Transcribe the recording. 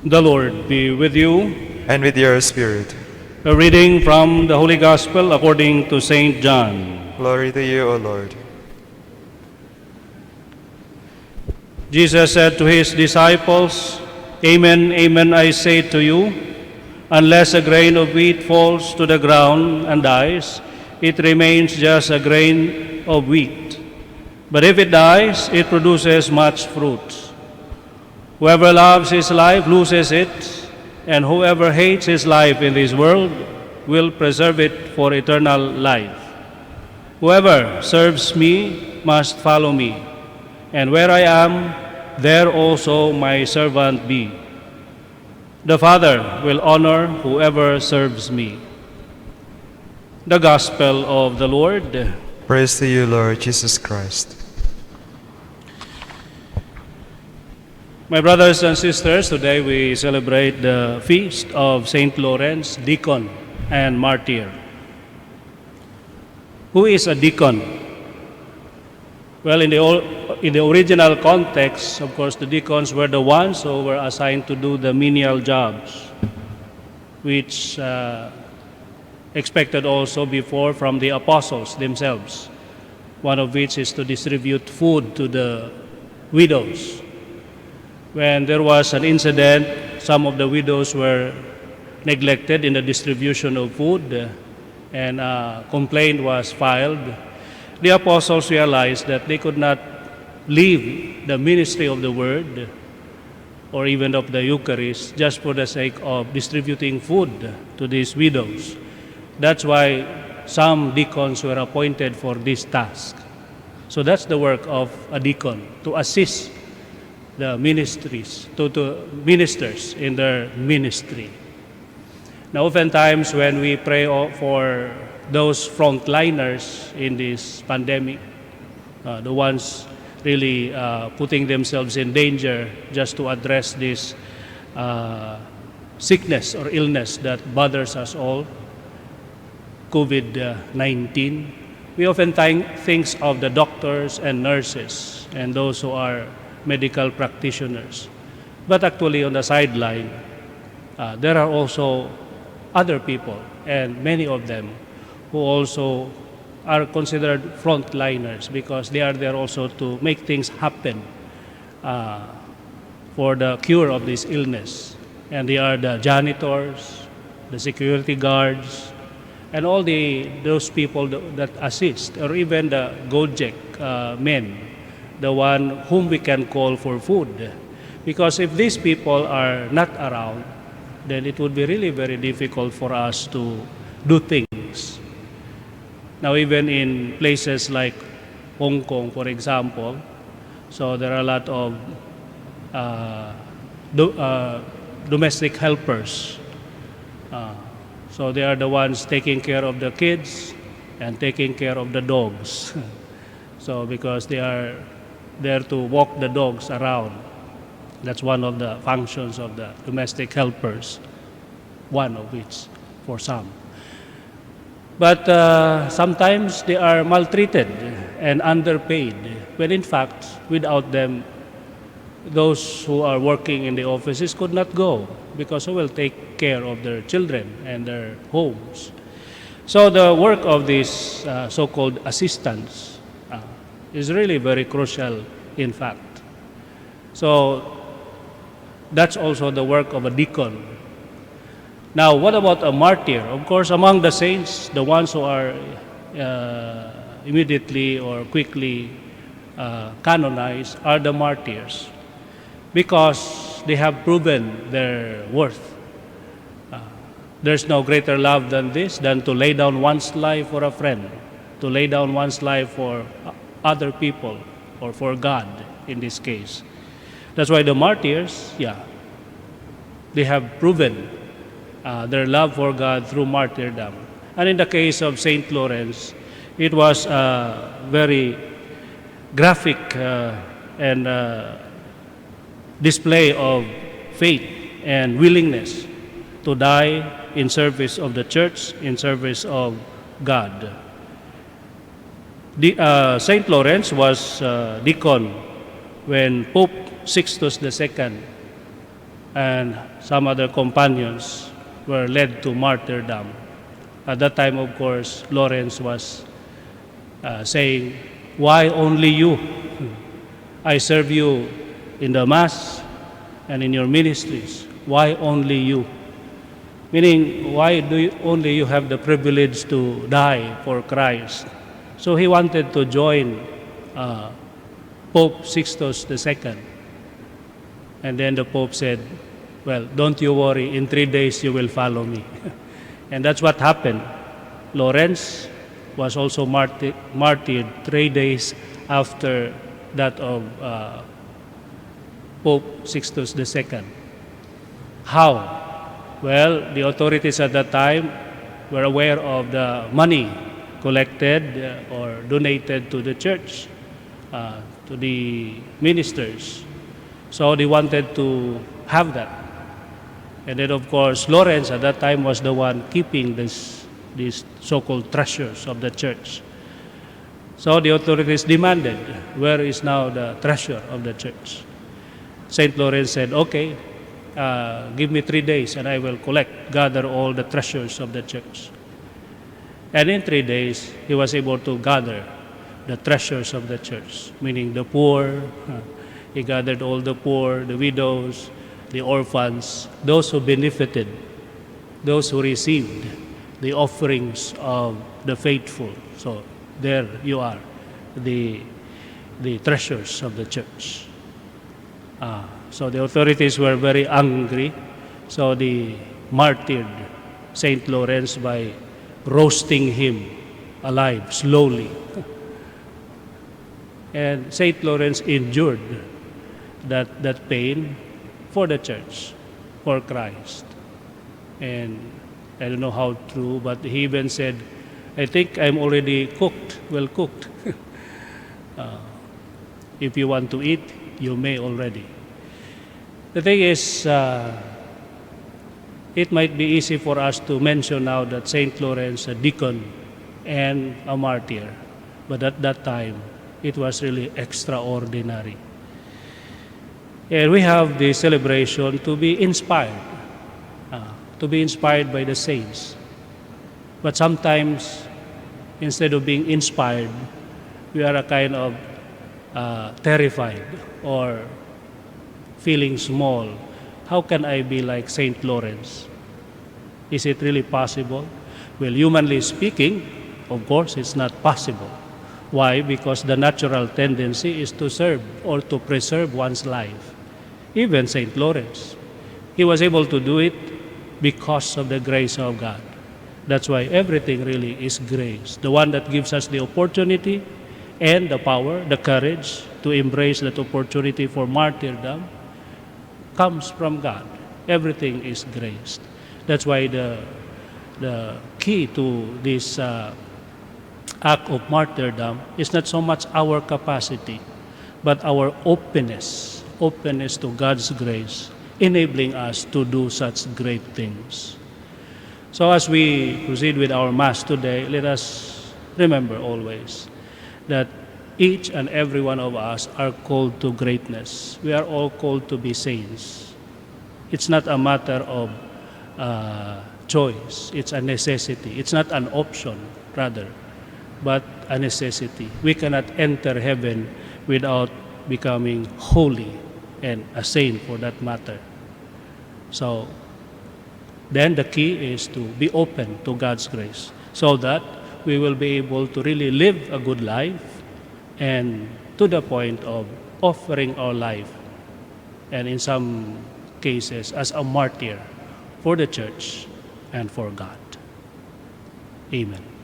The Lord be with you. And with your spirit. A reading from the Holy Gospel according to St. John. Glory to you, O Lord. Jesus said to his disciples, Amen, amen, I say to you, unless a grain of wheat falls to the ground and dies, it remains just a grain of wheat. But if it dies, it produces much fruit. Whoever loves his life loses it, and whoever hates his life in this world will preserve it for eternal life. Whoever serves me must follow me, and where I am, there also my servant be. The Father will honor whoever serves me. The Gospel of the Lord. Praise to you, Lord Jesus Christ. My brothers and sisters, today we celebrate the feast of Saint Lawrence, deacon and martyr. Who is a deacon? Well, in the original context, of course, the deacons were the ones who were assigned to do the menial jobs, which expected also before from the apostles themselves, one of which is to distribute food to the widows. When there was an incident, some of the widows were neglected in the distribution of food, and a complaint was filed. The apostles realized that they could not leave the ministry of the word or even of the Eucharist just for the sake of distributing food to these widows. That's why some deacons were appointed for this task. So that's the work of a deacon, to assist the ministries, to ministers in their ministry. Now, oftentimes when we pray for those frontliners in this pandemic, the ones really putting themselves in danger just to address this sickness or illness that bothers us all, COVID-19, we oftentimes think of the doctors and nurses and those who are medical practitioners. But actually on the sideline, there are also other people, and many of them who also are considered frontliners because they are there also to make things happen for the cure of this illness. And they are the janitors, the security guards, and all those people that assist, or even the Gojek men, the one whom we can call for food. Because if these people are not around, then it would be really very difficult for us to do things. Now, even in places like Hong Kong, for example, so there are a lot of domestic helpers. So they are the ones taking care of the kids and taking care of the dogs. So because they are there to walk the dogs around. That's one of the functions of the domestic helpers, one of which for some. But sometimes they are maltreated and underpaid, when in fact, without them, those who are working in the offices could not go because who will take care of their children and their homes. So the work of these so-called assistants is really very crucial, in fact. So that's also the work of a deacon. Now, what about a martyr? Of course, among the saints, the ones who are immediately or quickly canonized are the martyrs, because they have proven their worth. There's no greater love than this, than to lay down one's life for a friend, to lay down one's life for other people, or for God in this case. That's why the martyrs, they have proven their love for God through martyrdom. And in the case of Saint Lawrence, it was a very graphic and display of faith and willingness to die in service of the church, in service of God. Saint Lawrence was deacon when Pope Sixtus II and some other companions were led to martyrdom. At that time, of course, Lawrence was saying, "Why only you? I serve you in the Mass and in your ministries. Why only you?" Meaning, why do only you have the privilege to die for Christ? So he wanted to join Pope Sixtus II. And then the Pope said, "Well, don't you worry, in 3 days you will follow me." And that's what happened. Lawrence was also martyred 3 days after that of Pope Sixtus II. How? Well, the authorities at that time were aware of the money collected or donated to the church, to the ministers. So they wanted to have that. And then, of course, Lawrence at that time was the one keeping these so-called treasures of the church. So the authorities demanded, where is now the treasure of the church? St. Lawrence said, "Okay, give me 3 days and I will gather all the treasures of the church." And in 3 days, he was able to gather the treasures of the church, meaning the poor. He gathered all the poor, the widows, the orphans, those who benefited, those who received the offerings of the faithful. So there you are, the treasures of the church. So the authorities were very angry. So they martyred St. Lawrence by roasting him alive slowly. And St. Lawrence endured that pain for the church, for Christ. And I don't know how true, but he even said, "I think I'm already well cooked. If you want to eat, you may already." The thing is, it might be easy for us to mention now that St. Lawrence, a deacon and a martyr, but at that time, it was really extraordinary. And we have the celebration to be inspired by the saints. But sometimes, instead of being inspired, we are a kind of terrified or feeling small. How can I be like St. Lawrence? Is it really possible? Well, humanly speaking, of course, it's not possible. Why? Because the natural tendency is to serve or to preserve one's life. Even St. Lawrence, he was able to do it because of the grace of God. That's why everything really is grace. The one that gives us the opportunity and the power, the courage to embrace that opportunity for martyrdom comes from God. Everything is grace. That's why the key to this act of martyrdom is not so much our capacity, but our openness to God's grace, enabling us to do such great things. So as we proceed with our Mass today, let us remember always that each and every one of us are called to greatness. We are all called to be saints. It's not a matter of choice. It's a necessity. It's not an option, rather, but a necessity. We cannot enter heaven without becoming holy and a saint for that matter. So then the key is to be open to God's grace so that we will be able to really live a good life and to the point of offering our life, and in some cases as a martyr for the church and for God. Amen.